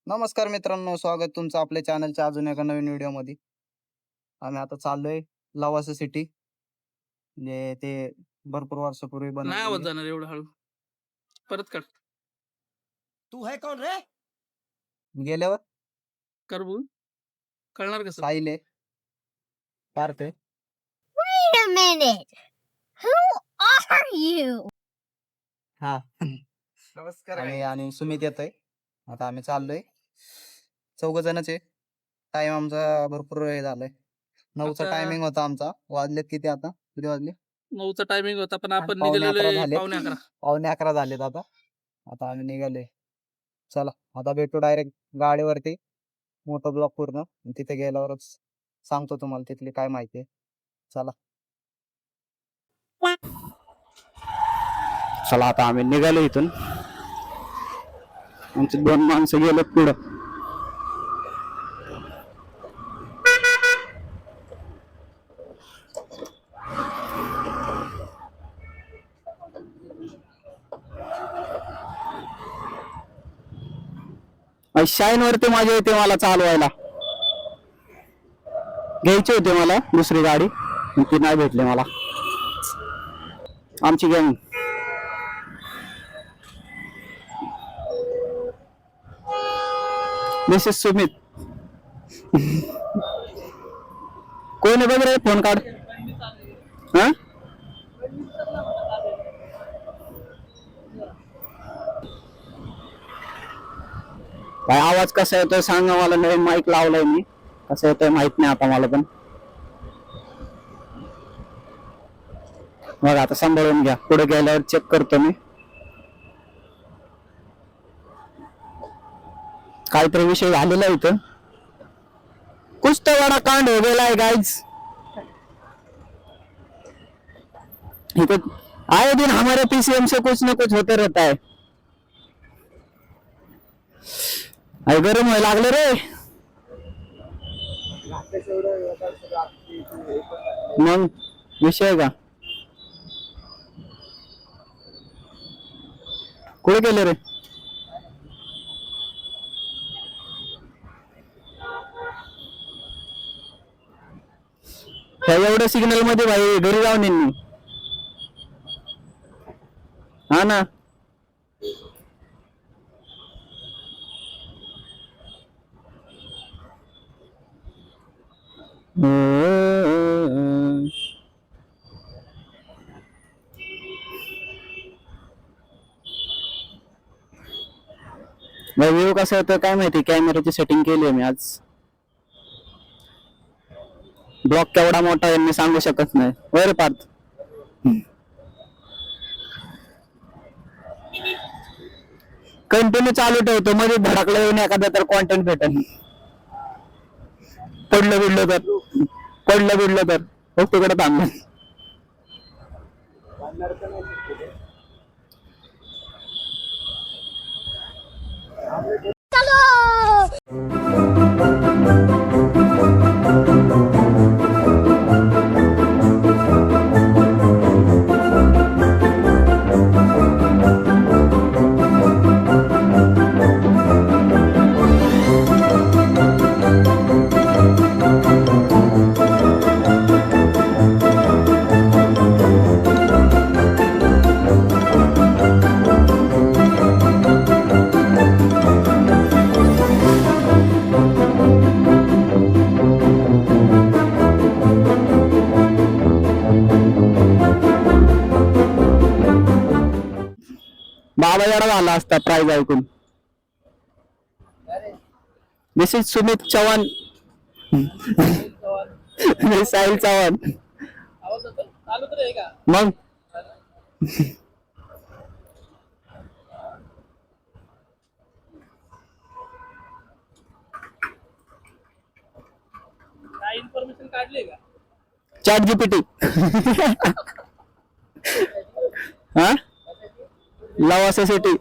नमस्कार मित्रांनो, स्वागत तुमचं आपल्या चॅनलच्या अजून एका नवीन व्हिडिओ मध्ये. आम्ही आता चाललोय लवासा सिटी. म्हणजे ते भरपूर वर्षापूर्वी नाही आवाज बनवलेली. जाणार एवढं हळू. परत कर. तू है कौन रे? गेल्यावर कर बोल. कळणार कसं? साहिल आहे, पार्थ आहे. Wait a minute. Who are you? हा नमस्कार आणि सुमित येत आहे. आता आम्ही चाललोय, 4 जणच आहे. टाइम आमचा भरपूर हे झालाय. 9चा आता- टायमिंग होता आमचा. वाजलेत किती आता? किती वाजले? 9चा टायमिंग होता पण आपण पावणे निघालेलो 11 झाले. 11:15. पावणे 11 झालेत आता. आता आम्ही निघालोय. चला आता भेटू डायरेक्ट गाडीवरती. मोठं ब्लॉक पूर्ण तिथे गेल्यावरच सांगतो तुम्हाला तिथली काय माहिती आहे. चला चला आता आम्ही निघालो इथून. आमचे 2 माणसं गेलेत पुढं. शाईन वरती माझ्या येते मला चालवायला. घ्यायची होती मला दुसरी गाडी, पण ती नाही भेटली मला. आमची गँग दिस इज सुमित. कोण आहे बघ रे, फोन काढ. हा काय आवाज कसा येतोय सांगा मला. नवीन माईक लावलाय मी, कसं येतोय माहित नाही आता मला पण. बघा आता सांभाळून घ्या, पुढे गेल्यावर चेक करतो मी. काहीतरी विषय झालेला आहे इथं. कुछ तो बड़ा कांड हो गेला है गाइज. आए दिन हमारे पीसीएम से कुछ न कुछ होते रहता है. अरे गरम व्हायला लागले रे. मग विषय का कुठे गेले रे? एवढ्या सिग्नल मध्ये भाई घरी जाऊन येईन मी. हा ना. व्ह्यू कसा येतो काय माहिती. कॅमेराची सेटिंग केली आहे मी आज. ब्लॉक केवढा मोठा आहे मी सांगू शकत नाही. वर पार्थ कंटिन्यू चालू ठेवतो, मध्ये धडकला येऊन एखादा तर कॉन्टेंट भेटेल. पडलं बिडलं तर हो तिकडे थांबलं. बाबा एवढा झाला असता प्राइज ऐकून. दिस इज सुमित चव्हाण. साहिल चव्हाण. आवाज जातो? चालू तर आहे का? मग काय इन्फॉर्मेशन काढली का? Chat GPT. हा लवासा सिटी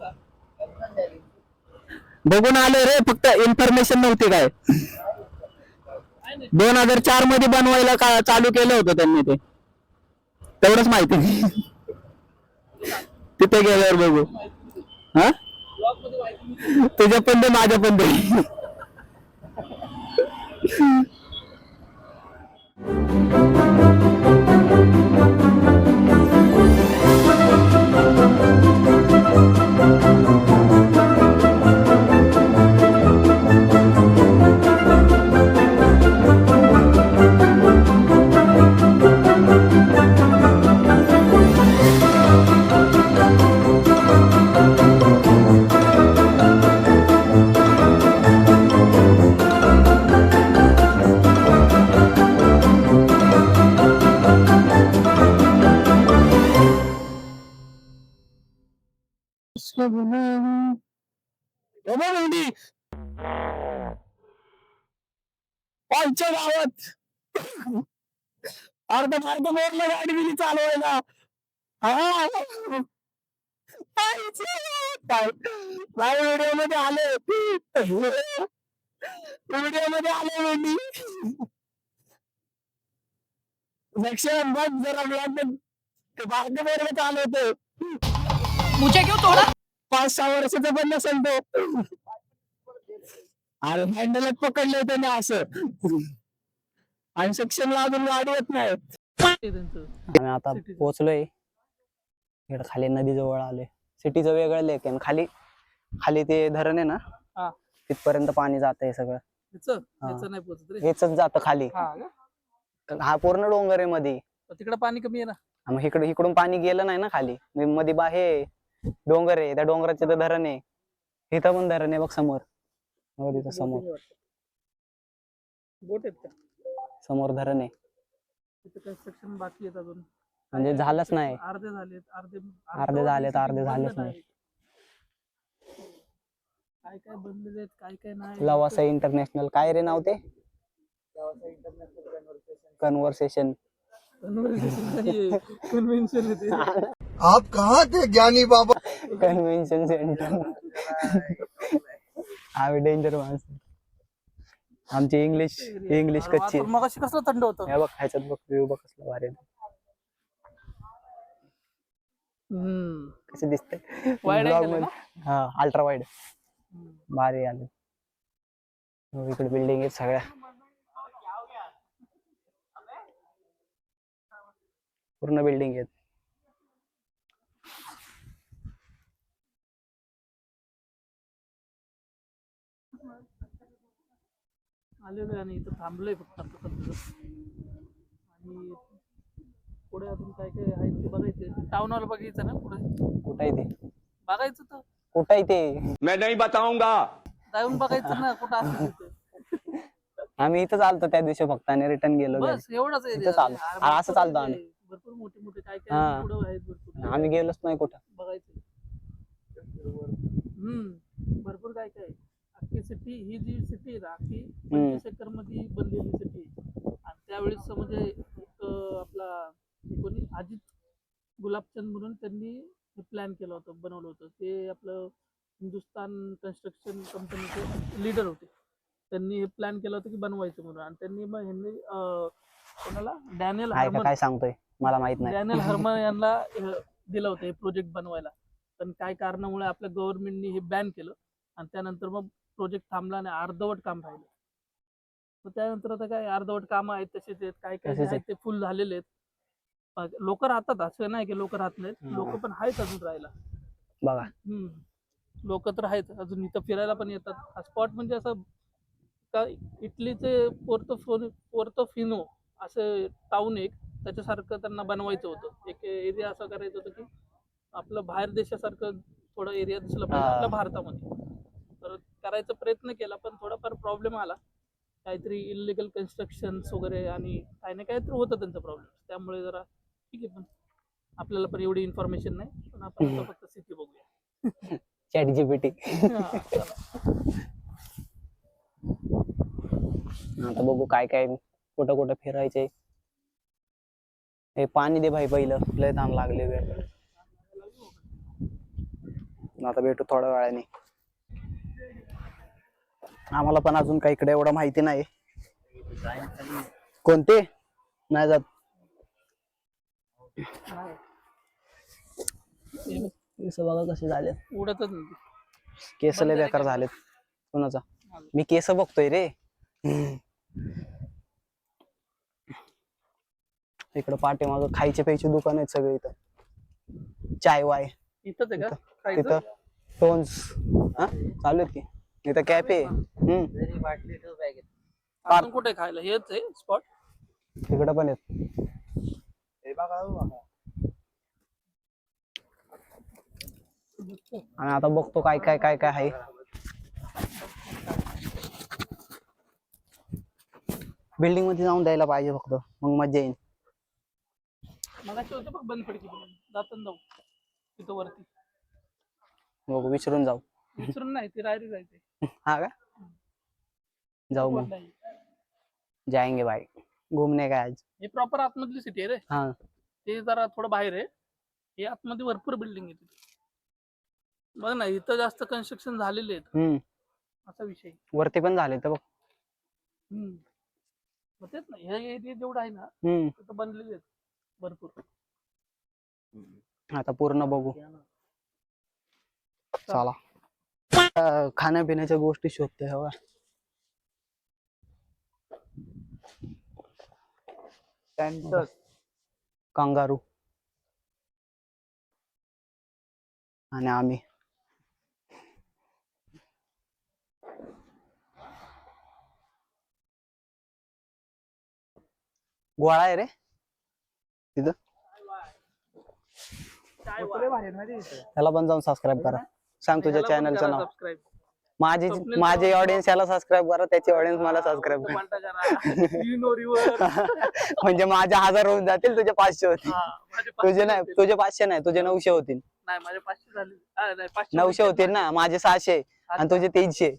बघून आलो रे, फक्त इन्फॉर्मेशन नव्हती काय. 2004 मध्ये बनवायला चालू केलं होतं त्यांनी, ते तेवढंच माहिती. तिथे गेल्यावर बघू. हा ब्लॉग मध्ये माहिती मिळते. तुझ्या पण दे माझ्या पण दे. आमच्या गावात अर्धा बोरला गाडी दिली चालवायला. काय व्हिडिओ मध्ये आले, व्हिडिओ मध्ये आले मी. लक्षण बघ जरा ते भारतीय बोरला चालवतो. मुझे क्यों तोड़ा? 5-6 वर्षाचा पण नसेल तो. अरे हँडलच पकडले त्याने असं. आणि सेक्शनला अजून गाडी येत नाही. आम्ही आता पोहोचलोय इकडे खाली नदी जवळ आलोय. सिटीचं वेगळं लेक आहे खाली खाली ते धरण आहे ना हा. तिथपर्यंत पाणी जात आहे सगळं. ह्याचं नाही पोहोचत रे. हेच जातं खाली. हा का? हा पूर्ण डोंगर आहे मध्ये. तिकडे पाणी कमी आहे ना. मग इकडून पाणी गेलं नाही ना खाली. मध्ये बाहे डोंगर आहे त्या डोंगराचे तर धरण आहे. इथं पण धरण आहे बघ समोर. इथं समोर बोट आहेत का? समोर धरण आहे. तिथे कन्स्ट्रक्शन बाकी आहेत अजून. म्हणजे झालंच नाही. अर्धे झालेत अर्धे झालेत अर्धे झालेच नाही. काय काय बनलेले आहेत काय काय नाही. लवासा इंटरनॅशनल काय रे नाव ते कन्व्हर्सेशन. कन्व्हेन्शन आहे ते. आप कहाँ थे ज्ञानी बाबा? Convention centre. आम्ही डेंजर माणसं. आमची इंग्लिश कच्ची. मग अशी कसलं थंड होतं. हे बघ ह्याच्यात बघ व्ह्यू बघ कसला भारी आहे. कसे दिसते वाईड आहे ना. हा अल्ट्रा वाईड भारी आले. इकडे बिल्डिंग आहेत सगळ्या पूर्ण बिल्डिंग आहेत. आलेलो आणि इथं थांबलोय फक्त आणि पुढे अजून काय काय आहे ते बघायचं. टाउन हॉल बघायचं ना पुढे. कुठं आहे ते बघायचं तर कुठं आहे ते मैं नहीं बताऊंगा. जाऊन बघायचं ना कुठं असं तिथं. आम्ही इथं चालतो त्या दिवशी फक्त आणि रिटर्न गेलो घरी. बस एवढंच आहे इथं चालू. असं चालतो आम्ही. भरपूर मोठे मोठे काय हा. काय पुढं आहेत भरपूर. आम्ही गेलोच नाही कुठं. बघायचं. भरपूर काय काय आहे. अख्खी सिटी ही जी सिटी आहे ना अख्खी 25 एकर मध्ये बनलेली सिटी आहे. आणि त्यावेळेस म्हणजे एक आपला कोणी अजित गुलाबचंद म्हणून त्यांनी प्लॅन केलं होतं बनवलं होतं. ते आपलं हिंदुस्तान कन्स्ट्रक्शन कंपनीचे लीडर होते. त्यांनी हे प्लॅन केलं होतं की बनवायचं म्हणून. आणि त्यांनी मग ह्यांनी कोणाला डॅनियल हर्मन काय सांगतोय मला माहित नाही. डॅनियल हर्मन यांना दिलं होतं हे प्रोजेक्ट बनवायला. पण काय कारणामुळे आपल्या गव्हर्नमेंटनी हे बॅन केलं. आणि त्यानंतर मग प्रोजेक्ट थांबला आणि अर्धवट काम राहिलं. तर त्यानंतर आता काय अर्धवट कामं आहेत तसेच आहेत. काय काय जे आहेत ते फुल झालेले आहेत. लोक राहतात असं नाही की लोक राहत नाहीत. लोक पण आहेत अजून राहायला. बघा लोक तर आहेत अजून इथं फिरायला पण येतात. हा स्पॉट म्हणजे असं का इटलीचे पोर्तोफिनो असं टाऊन एक त्याच्यासारखं त्यांना बनवायचं होतं. एक एरिया असं करायचं होतं की आपलं बाहेर देशासारखं थोडा एरिया दिसला पाहिजे आपल्या भारतामध्ये. तर करायचा प्रयत्न केला पण थोडाफार प्रॉब्लेम आला. काहीतरी इलिगल कन्स्ट्रक्शन्स वगैरे आणि काही ना काहीतरी होतं त्यांचा प्रॉब्लेम. त्यामुळे जरा ठीक आहे. पण आपल्याला पण एवढी इन्फॉर्मेशन नाही. पण आपण आता फक्त सिटी बघूया. Chat GPT. आता बघू काय काय कुठं कुठं फिरायचंय. हे पाणी दे भाई पहिलं लय ताण लागले वेळ. आता भेटू थोड्या वेळाने. आम्हाला पण अजून काही इकडे एवढं माहिती नाही. कोणते नाही जात. केस बघा कसे झाले, उडतच नाही. केस लय बेकार झालेत कोणाचा. मी केस बघतोय रे. इकडं पाठीमाग खायचे प्यायचे दुकान आहेत सगळे इथं. चाय वाय इथंच आहे का तिथं खायचं? टोन्स चालू आहेत की. इथं कॅफे. अजून कुठे खायला? हेच आहे स्पॉट. तिकडं पण आहेत. आणि आता बघतो काय काय काय काय आहे. बिल्डिंग मध्ये जाऊन द्यायला पाहिजे फक्त, मग मजा येईल. मगाशी होते बघ बंद खिडकी पण. जाताना जाऊ तिथं वरती. बघू विचारून जाऊ. विसरून नाही, ती रायरी जायचंय. हा का, जाऊ मग. नाही. जाएंगे भाई, घूमने का आज. हे प्रॉपर आतमधली सिटी आहे रे. हा ते जरा थोडं बाहेर आहे. हे आतमध्ये भरपूर बिल्डिंग आहे तिथे. बघ ना, इथं जास्त कन्स्ट्रक्शन झालेले आहेत. असा विषय. वरती पण झाले तर बघ. मग तेच ना, हे एरिया जेवढा आहे ना तिथं बनलेले आहेत भरपूर. आता पूर्ण बघू. चला खाण्यापिण्याच्या गोष्टी शोधते हवा. कंगारू आणि आम्ही. गोळा आहे रे तिथं. त्याला पण जाऊन सबस्क्राईब करा. सांग तुझ्या चॅनलचं नाव. सबस्क्राईब. माझे ऑडियन्स याला सबस्क्राईब करा, त्याची ऑडियन्स मला सबस्क्राईब करा. म्हणजे माझे 1000 होऊन जातील, तुझे 500 होतील. तुझे नाही, तुझे 500 नाही, तुझे 900 होतील. नाही, माझे 500 झाले. नाही, 500 900 होतील ना, माझे 600 आणि तुझे 300.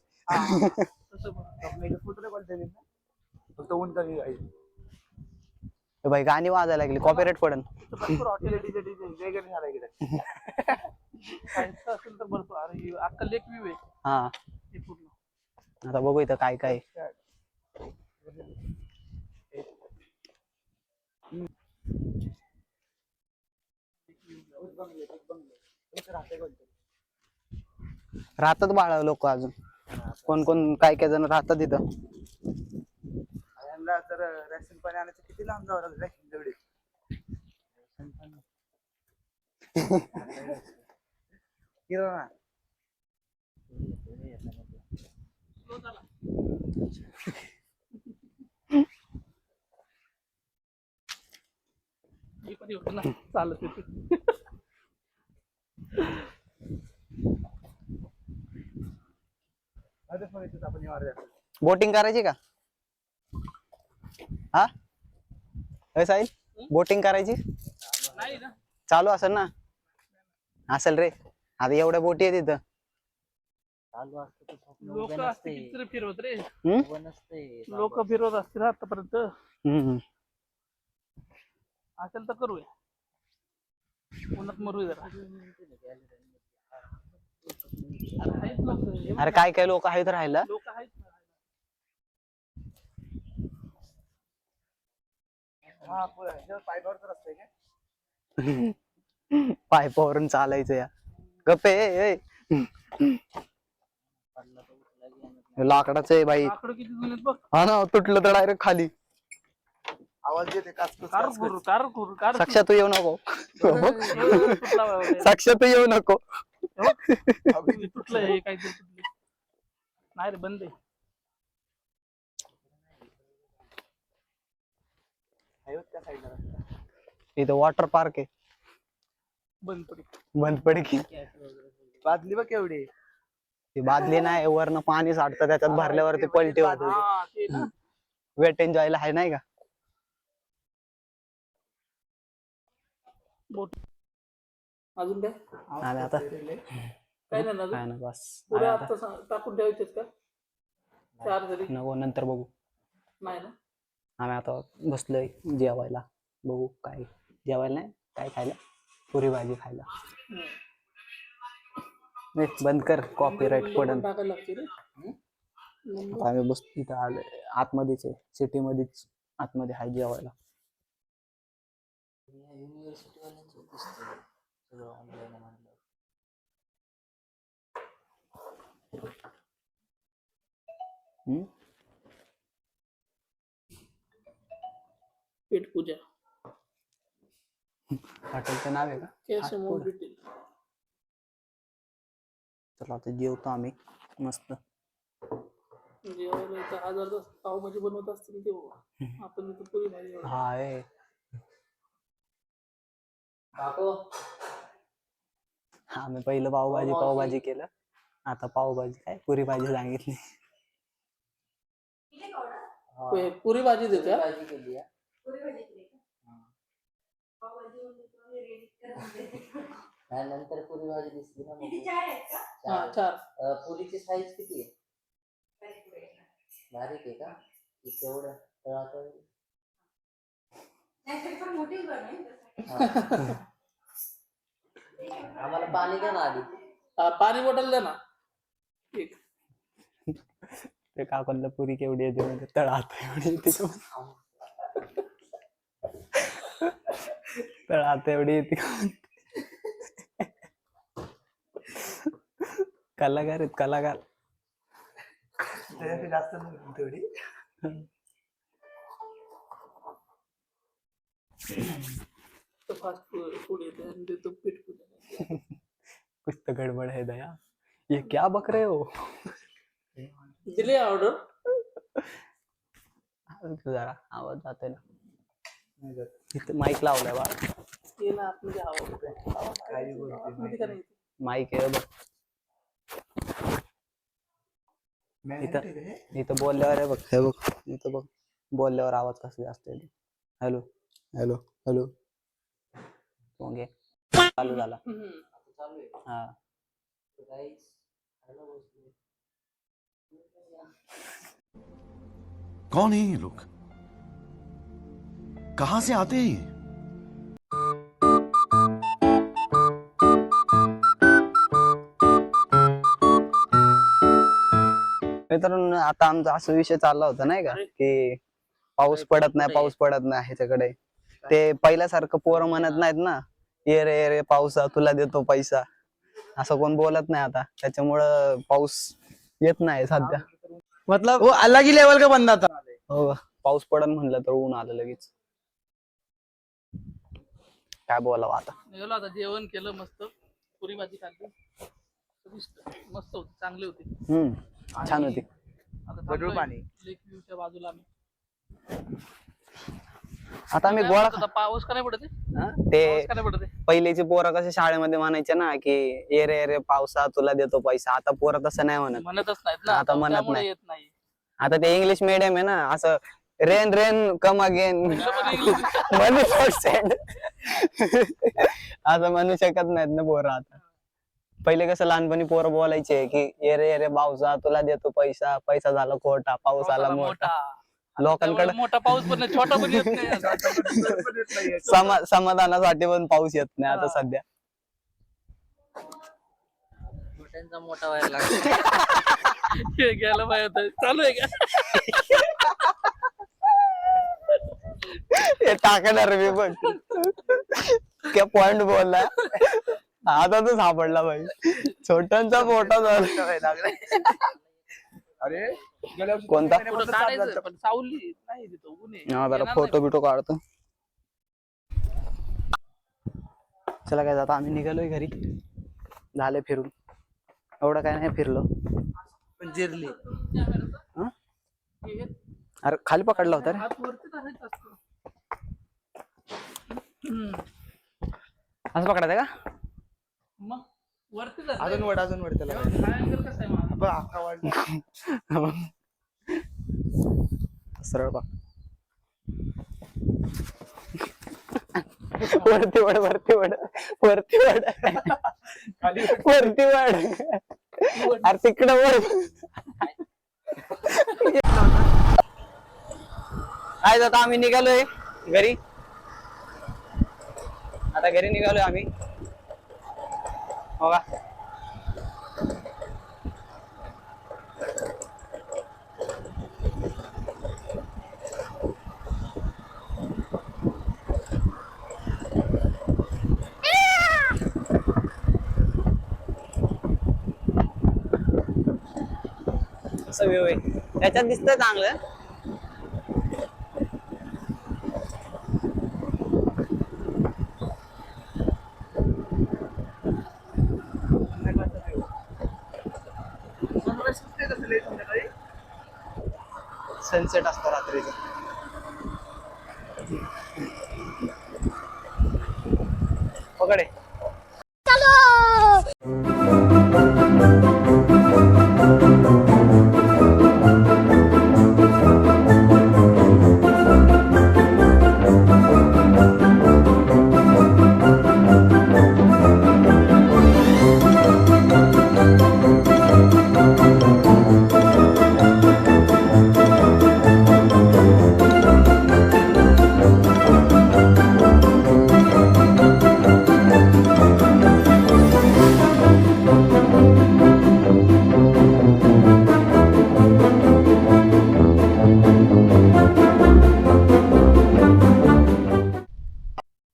भाई गाणी वाजायला लागली, कॉपीराइट पडन. भरपूर हॉटेल असेल तर भरपूर. अरे अख्खा लेक व्ह्यू आहे हा हे पूर्ण. आता बघू इथं काय काय. राहतात बाळा लोक अजून. कोण कोण काय काय जण राहतात इथं. तर रॅशन पाणी आणायचं किती लांब जावं लागलं रॅशन तेवढे. किराणा ही पण येऊ ना चालत येते. बोटिंग करायची का? हा साहिल, बोटिंग करायची नाही ना. चालू असेल ना. असेल रे, आता एवढ्या बोटी आहेत तिथं. लोक असते किती फिरवत रे. लोक फिरवत असतील आतापर्यंत. असेल तर करूया. उन्हात मरू जरा. अरे काय काय लोक आहेत राहायला. लोक आहेत ना. पायपावरून चालायचं या. गप्पे लाकडाचं आहे बाई. लाकडं किती जुने आहेत बघ. हा ना, तुटलं तर डायरेक्ट खाली. आवाज येते कार करू. साक्षा तू येऊ नको. तुटला बाबा. साक्षा तू येऊ नको. तुटलं हे काहीतरी तुटलं. नाही रे, बंद आहे. इथं वॉटर पार्क आहे. बंद पडी की. बादली बघ केवढी. ती बादली नाही, वरनं पाणी साठतं, त्याच्यात भरल्यावरती पलटी होते. हा, ते ना. वेट एन्जॉयला आहे नाही का. बोट अजून काय? आणि आता काय नाही ना काय ना बस. पुढे आता टाकून ठेवायचेच का? चार जरी नको, नंतर बघू. नाही ना. आम्ही आता बसलोय जेवायला. बघू काय जेवायला नाही, काय खायला. पुरी भाजी खायला. बंद कर, कॉपीराइट पडन. टाकायला लागते रे. आम्ही बस इथं आलोय, आतमध्येच आहे, सिटी मध्येच. आतमध्ये हाय जेवायला. हम्म? पेट पूजा हॉटेलचं नाव आहे का? Cash Fast amount food. Detail. चला आता जेवतो आम्ही मस्त. जेवायला इथं 1000 तास पावभाजी बनवत असतील तेव्हा आपण इथं पुरी भाजी बनवतो. हा आहे. आम्ही पहिलं पावभाजी केलं. आता पावभाजी काय पुरी भाजी सांगितली. पुरी भाजी देते हा? नंतर पुरी भाजी दिसली ना मग. हा 4. पुरीची साईज किती आहे? बारीक आहे का? तेवढं तळातळ. आम्हाला पाणी द्या ना आधी. पाणी बॉटल द्या ना एक. ते काकांना पुरी केवढी येते म्हणजे तळात एवढी येते का? तळात एवढी येते का? कलाकार आहेत कलाकार. जास्त नाही तेवढी. फास्ट फूड येते आणि देतो पेट पूजा. कुछ तो गड़बड़ है दया. ये क्या बक रहे हो? दिले ऑर्डर. जरा आवाज जाते ना. इथं माईक लावलाय बा. ये ना आतमध्ये हवा आतमध्ये का नाही? माईक आहे बघ. इथं बोलल्यावर आहे बघ. हे बघ इथं बघ बोलल्यावर आवाज कसा जास्त येतो. Hello hello hello. मग हे चालू झाला. चालू आहे. हा Guys, hello. कौन है ये लोग? कहां से आते हैं ये? मित्रांनो आता आमचा असा विषय चालला होता नाही का की पाऊस पडत नाही ह्याच्याकडे. ते पहिल्यासारखं पोरं म्हणत नाहीत ना, ये रे पावसा तुला देतो पैसा, असं कोण बोलत नाही आता. त्याच्यामुळं पाऊस येत नाही सध्या. मतलब वो अलग ही लेवल का बंदा था. हो पाऊस पडन म्हणलं तर ऊन आलं लगेच. काय बोलावं आता. निघालो आता. जेवण केलं मस्त. पुरी भाजी खाल्ली. मस्त होती, चांगली होती. छान होती. आता पाणी लेक व्ह्यूच्या बाजूला आम्ही. आता आम्ही काय गोळा म्हणतो आता, पाऊस का नाही पडत आहे? ते पाऊस का नाही पडत आहे? पहिलेचे पोरं कसे शाळेमध्ये म्हणायचे ना की ये रे पावसा तुला देतो पैसा. आता पोरं तसं नाही म्हणत. म्हणतच नाहीत ना आता म्हणत त्यामुळे नाही. येत नाही. आता ते इंग्लिश मीडियम आहे ना, असं रेन रेन कम अगेन म्हणू असं म्हणू शकत नाहीत ना पोरं आता. पहिले कसं लहानपणी पोरं बोलायचे की ये रे पावसा तुला देतो पैसा, पैसा झाला खोटा, पाऊस आला मोठा. लोकांकडे मोठा पाऊस पण नाही, छोटा पण येत नाही. समाधानासाठी पण पाऊस येत नाही आता सध्या. मोठ्यांचा मोठा व्हायला लागला. हे गेलं पाहिजे. चालू आहे का? हे टाकणार मी पण. क्या पॉइंट बोलला आता तर सापडला भाई. छोट्यांचा मोठा झाला. अरे कोणता पुढं काढायचं पण सावली नाही तिथं, ऊन आहे. जरा येणार फोटो बिटो काढतो. चला काय आता आम्ही निघालोय घरी. झाले फिरून. एवढं काय नाही फिरलो. पण जिरली. नाही. हे अरे खाली पकडला होता रे. हात वरती धरायचं असतं. असं पकडायचं का? मग वरती धरायचं. अजून वड त्याला. triangle कसं आहे माझा? बघ, अख्खा वाढ. सरळ बघ. वरती वड वरती वड वरती वड वरती वड. अरे तिकडं वड. आज आता आम्ही निघालोय घरी. आता घरी निघालोय आम्ही. हो का? असा व्यू आहे. त्याच्यात दिसतंय चांगलं. सनसेट असतो रात्रीचा. पकडे.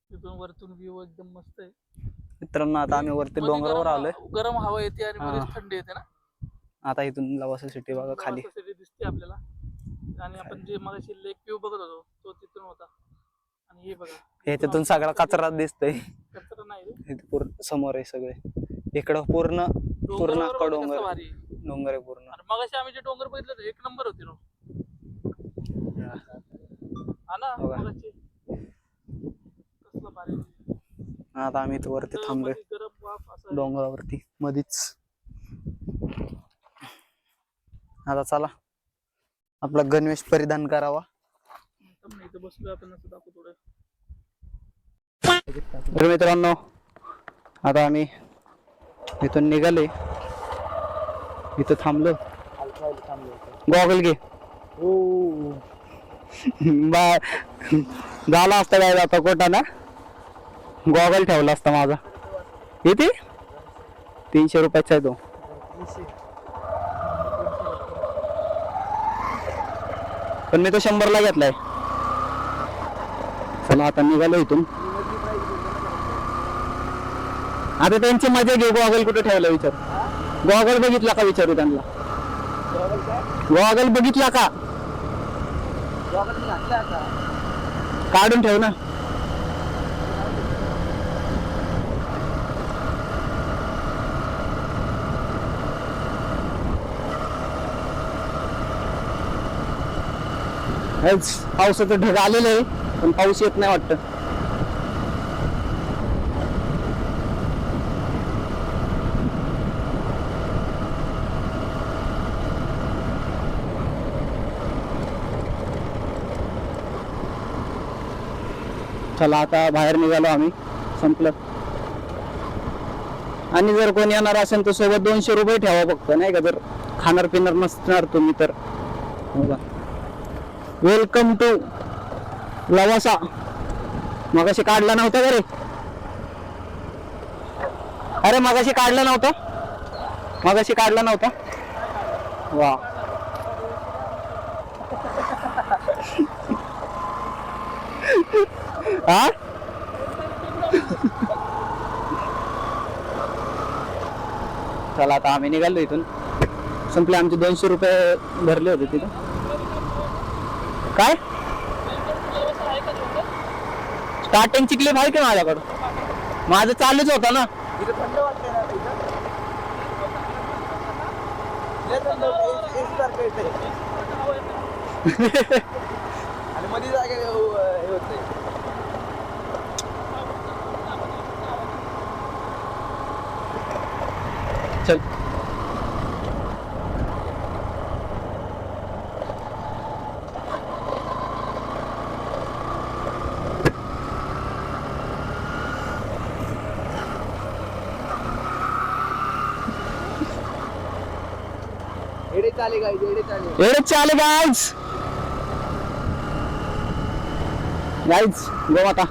तिथून वरतून व्ह्यू एकदम मस्त आहे. मित्रांनो आता आम्ही वरती मध्ये डोंगरावर आलोय. गरम हवा येते आणि हा. मध्येच थंडी येते ना. आता इथून लवासा सिटी बघा खाली. लवासा city दिसते आपल्याला. आणि आपण जे मगाशी लेक व्ह्यू बघत होतो तो तिथून होता. आणि हे बघा ह्याच्यातून सगळा कचरा दिसतोय. कचरा नाही रे. इथे पूर्ण समोर आहे सगळे. इकडं पूर्ण डोंगरावर बघ अख्खा कसं डोंगर भारी आहे. डोंगर आहे पूर्ण. आणि मगाशी आम्ही जे डोंगर बघितलं होते, एक नंबर होते ना. हा ना बघा. मगाशी कसलं भारी. आता आम्ही इथं वरती तर थांबलोय मध्ये गरम वाफ असं डोंगरावरती मधीच. आता चला आपला गणवेश परिधान करावा. एकदम इथं बसलोय आपण असं दाखवू थोडं. तर मित्रांनो आता आम्ही इथून निघाले. इथं थांबलो. गॉगल घे. झाला असता काय आता कोटा ना. गॉगल ठेवला असता माझा. किती 300 रुपयाचा आहे तो. पण मी तो 100ला घेतलाय. चला आता निघालो इथून. आता त्यांची मजा घे. गॉगल कुठे ठेवला विचार. गॉगल बघितला का विचारू त्यांना. गॉगल बघितला का. काढून ठेव ना. पावसाचं ढग आलेलं आहे पण पाऊस येत नाही वाटतं. चला आता बाहेर निघालो आम्ही. संपलं. आणि जर कोणी येणार असेल तर सोबत 200 रुपये ठेवा फक्त नाही का. जर खाणार पिणार नसणार तुम्ही तर. Welcome to Lavasa. मगाशी काढला नव्हता का रे. अरे मगाशी काढला नव्हता. मगाशी काढला नव्हता. वा हा चला आता आम्ही निघालो इथून. संपले आमचे 200 रुपये भरले होते तिथं. काय स्टार्टिंगची क्लिप आहे का माझ्याकडं. माझं चालूच होतं ना. आणि मध्ये जागा हे होते. चल एडे चाले गाईज. एवढे चाले गाईज. गो आता.